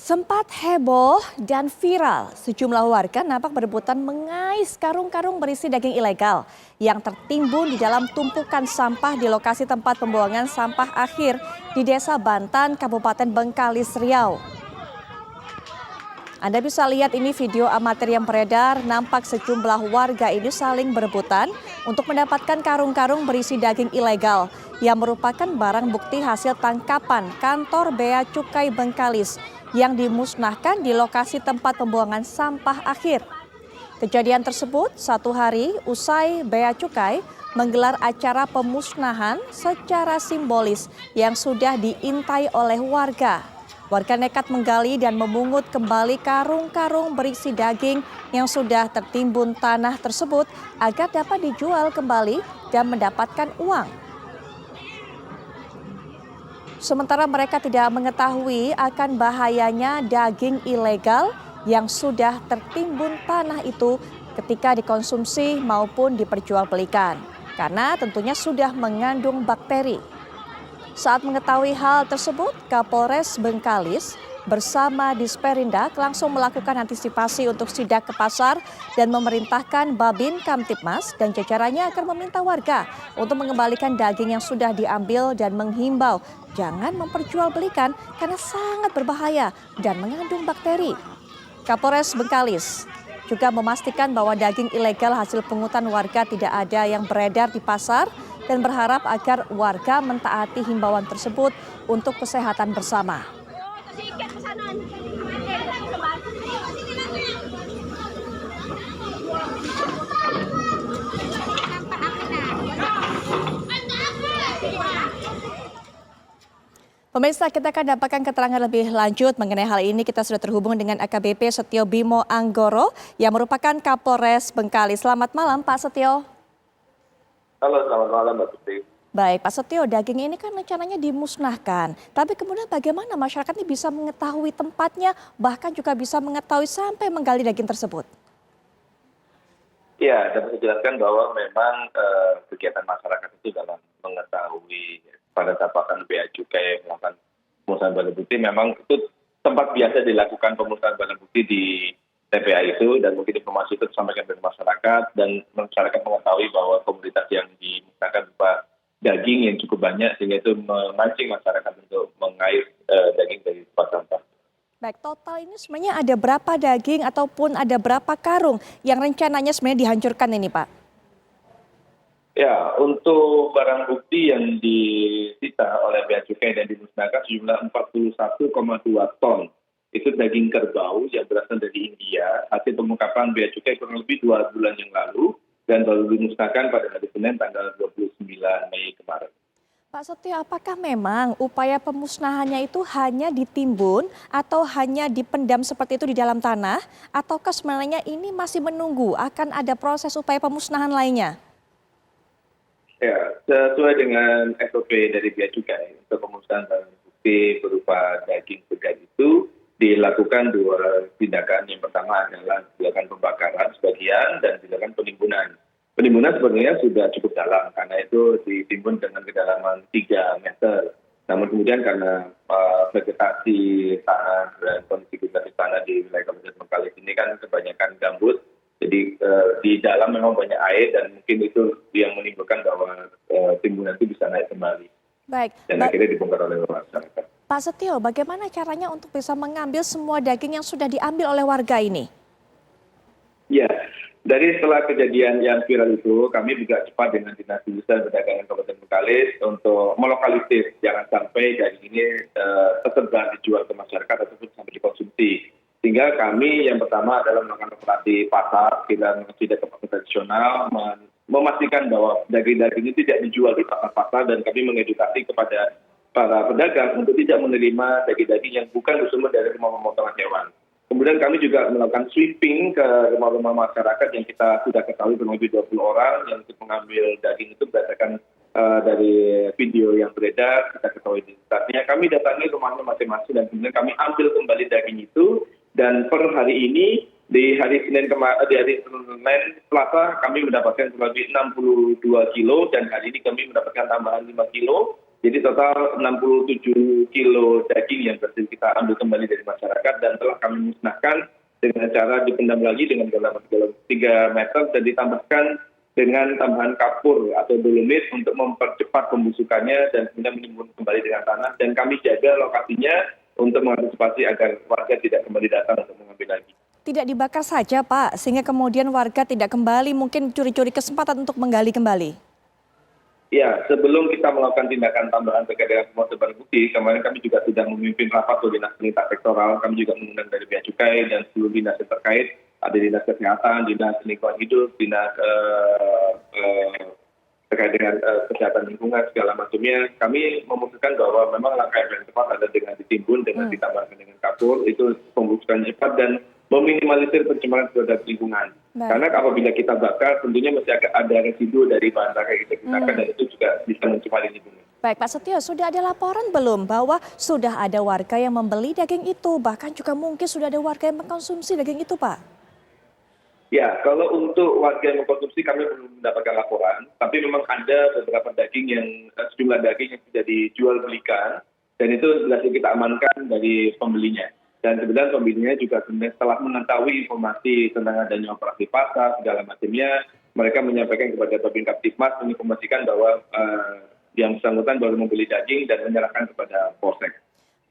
Sempat heboh dan viral, sejumlah warga nampak berebutan mengais karung-karung berisi daging ilegal yang tertimbun di dalam tumpukan sampah di lokasi tempat pembuangan sampah akhir di Desa Bantan, Kabupaten Bengkalis, Riau. Anda bisa lihat ini video amatir yang beredar, nampak sejumlah warga ini saling berebutan untuk mendapatkan karung-karung berisi daging ilegal yang merupakan barang bukti hasil tangkapan kantor Bea Cukai Bengkalis yang dimusnahkan di lokasi tempat pembuangan sampah akhir. Kejadian tersebut satu hari usai Bea Cukai menggelar acara pemusnahan secara simbolis yang sudah diintai oleh warga. Warga nekat menggali dan memungut kembali karung-karung berisi daging yang sudah tertimbun tanah tersebut agar dapat dijual kembali dan mendapatkan uang. Sementara mereka tidak mengetahui akan bahayanya daging ilegal yang sudah tertimbun tanah itu ketika dikonsumsi maupun diperjualbelikan, karena tentunya sudah mengandung bakteri. Saat mengetahui hal tersebut, Kapolres Bengkalis bersama Disperindak langsung melakukan antisipasi untuk sidak ke pasar dan memerintahkan Babin Kamtibmas dan jajarannya akan meminta warga untuk mengembalikan daging yang sudah diambil dan menghimbau jangan memperjualbelikan karena sangat berbahaya dan mengandung bakteri. Kapolres Bengkalis juga memastikan bahwa daging ilegal hasil pungutan warga tidak ada yang beredar di pasar dan berharap agar warga mentaati himbauan tersebut untuk kesehatan bersama. Pemirsa, kita akan dapatkan keterangan lebih lanjut mengenai hal ini. Kita sudah terhubung dengan AKBP Setio Bimo Anggoro yang merupakan Kapolres Bengkalis. Selamat malam Pak Setio. Halo, selamat malam Mbak Putri. Baik, Pak Setio, daging ini kan rencananya dimusnahkan. Tapi kemudian bagaimana masyarakat ini bisa mengetahui tempatnya, bahkan juga bisa mengetahui sampai menggali daging tersebut? Ya, dapat dijelaskan bahwa memang kegiatan masyarakat itu dalam mengetahui pada saat pelaksanaan Bea Cukai melakukan pemusnahan barang bukti, memang itu tempat biasa dilakukan pemusnahan barang bukti di TPA itu, dan mungkin informasi itu disampaikan dari masyarakat dan masyarakat mengetahui bahwa komoditas yang dimusnahkan berupa daging yang cukup banyak sehingga itu memancing masyarakat untuk mengais daging dari tempat sampah. Baik, total ini sebenarnya ada berapa daging ataupun ada berapa karung yang rencananya sebenarnya dihancurkan ini Pak? Ya, untuk barang bukti yang disita oleh Bea Cukai dan dimusnahkan sejumlah 41,2 ton. Itu daging kerbau yang berasal dari India, hasil pengungkapan Bea Cukai kurang lebih 2 bulan yang lalu dan baru dimusnahkan pada hari Senin tanggal 29 Mei kemarin. Pak Setio, apakah memang upaya pemusnahannya itu hanya ditimbun atau hanya dipendam seperti itu di dalam tanah, ataukah sebenarnya ini masih menunggu akan ada proses upaya pemusnahan lainnya? Ya, sesuai dengan SOP dari Bea Cukai untuk pemusnahan barang bukti berupa daging segar itu dilakukan dua tindakan. Yang pertama adalah dilakukan pembakaran sebagian dan dilakukan penimbunan. Penimbunan sebenarnya sudah cukup dalam karena itu ditimbun dengan kedalaman 3 meter. Namun kemudian karena vegetasi tanah dan kondisi vegetasi tanah di wilayah Kabupaten Bengkalis ini kan kebanyakan gambut, jadi di dalam memang banyak air dan mungkin itu yang menimbulkan bahwa timbunan itu bisa naik kembali. Baik. Dan akhirnya dibongkar oleh masyarakat. Pak Setio, bagaimana caranya untuk bisa mengambil semua daging yang sudah diambil oleh warga ini? Ya, dari setelah kejadian yang viral itu, kami juga cepat dengan Dinas Perindustrian dan Perdagangan Kabupaten Bengkalis untuk melokalisir jangan sampai daging ini tersebar dijual ke masyarakat ataupun sampai dikonsumsi. Sehingga kami yang pertama adalah melakukan operasi pasar, kita tidak ke pasar tradisional, memastikan bahwa daging-daging ini tidak dijual di pasar-pasar dan kami mengedukasi kepada para pedagang untuk tidak menerima daging-daging yang bukan bersumber dari rumah pemotongan hewan. Kemudian kami juga melakukan sweeping ke rumah-rumah masyarakat yang kita sudah ketahui kurang lebih 20 orang yang untuk mengambil daging itu berdasarkan dari video yang beredar, kita ketahui identitasnya. Kami datangi rumahnya masing-masing dan kemudian kami ambil kembali daging itu, dan per hari ini di hari Senin Selasa kami mendapatkan kurang lebih 62 kilo dan hari ini kami mendapatkan tambahan 5 kilo Jadi total 67 kilo daging yang berhasil kita ambil kembali dari masyarakat dan telah kami musnahkan dengan cara dipendam lagi dengan kedalaman 3 meter dan ditambahkan dengan tambahan kapur atau dolomit untuk mempercepat pembusukannya dan kemudian menimbun kembali dengan tanah. Dan kami jaga lokasinya untuk mengantisipasi agar warga tidak kembali datang untuk mengambil lagi. Tidak dibakar saja Pak, sehingga kemudian warga tidak kembali mungkin curi-curi kesempatan untuk menggali kembali. Ya, sebelum kita melakukan tindakan tambahan terkait dengan pemotongan barang bukti, kemarin kami juga sudah memimpin rapat oleh dinas perintah sektoral. Kami juga mengundang dari Bea Cukai dan seluruh dinas yang terkait, ada dinas kesehatan, dinas lingkungan hidup, dinas terkait dengan kesehatan lingkungan segala macamnya. Kami memutuskan bahwa memang langkah yang paling tepat ada dengan ditimbun, dengan ditambahkan dengan kapur, itu pembusukan cepat dan meminimalisir pencemaran terhadap lingkungan. Baik. Karena apabila kita bakar, tentunya masih ada residu dari bahan bakar yang kita gunakan dan itu juga bisa mencemari lingkungan. Baik Pak Setio, sudah ada laporan belum bahwa sudah ada warga yang membeli daging itu, bahkan juga mungkin sudah ada warga yang mengkonsumsi daging itu Pak? Ya, kalau untuk warga yang mengkonsumsi kami belum mendapatkan laporan, tapi memang ada beberapa daging yang sejumlah daging yang sudah dijual belikan dan itu berhasil kita amankan dari pembelinya. Dan sebenarnya pembelinya juga setelah mengetahui informasi tentang adanya operasi pasar segala macamnya, mereka menyampaikan kepada Babin Kaptipmas menginformasikan bahwa yang bersangkutan baru membeli daging dan menyerahkan kepada Polsek.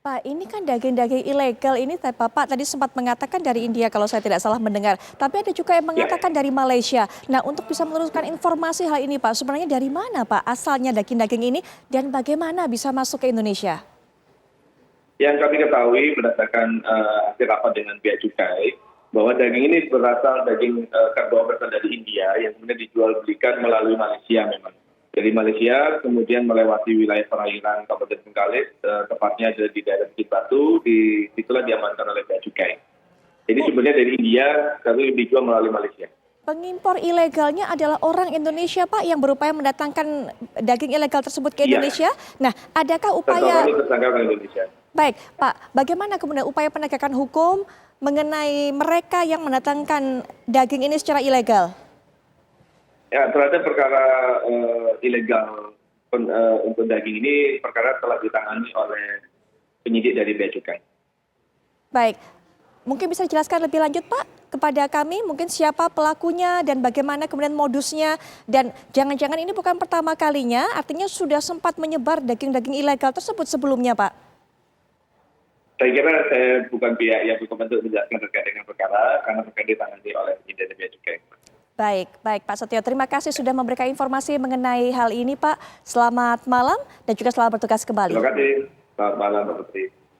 Pak, ini kan daging-daging ilegal ini Bapak tadi sempat mengatakan dari India kalau saya tidak salah mendengar. Tapi ada juga yang mengatakan dari Malaysia. Nah, untuk bisa meluruskan informasi hal ini Pak, sebenarnya dari mana Pak asalnya daging-daging ini dan bagaimana bisa masuk ke Indonesia? Yang kami ketahui berdasarkan hasil rapat dengan Bea Cukai, bahwa daging ini berasal dari India yang kemudian dijual belikan melalui Malaysia memang. Dari Malaysia kemudian melewati wilayah perairan Kabupaten Bengkalis, tepatnya ada di daerah Bukit Batu, di situlah diamankan oleh Bea Cukai. Jadi sebenarnya dari India tapi dijual melalui Malaysia. Pengimpor ilegalnya adalah orang Indonesia Pak yang berupaya mendatangkan daging ilegal tersebut ke Indonesia. Nah, adakah upaya... Tersangka orang Indonesia. Baik Pak, bagaimana kemudian upaya penegakan hukum mengenai mereka yang mendatangkan daging ini secara ilegal? Ya, terhadap perkara ilegal untuk daging ini, perkara telah ditangani oleh penyidik dari Bea Cukai. Baik, mungkin bisa dijelaskan lebih lanjut Pak kepada kami, mungkin siapa pelakunya dan bagaimana kemudian modusnya, dan jangan-jangan ini bukan pertama kalinya, artinya sudah sempat menyebar daging-daging ilegal tersebut sebelumnya Pak? Saya kira saya bukan pihak yang berkomentar menjelaskan terkait dengan perkara, karena perkara ditangani oleh penyidik dari Bea Cukai. Baik Pak Setio, terima kasih sudah memberikan informasi mengenai hal ini Pak. Selamat malam dan juga selamat bertugas kembali. Terima kasih, selamat malam Mbak Putri.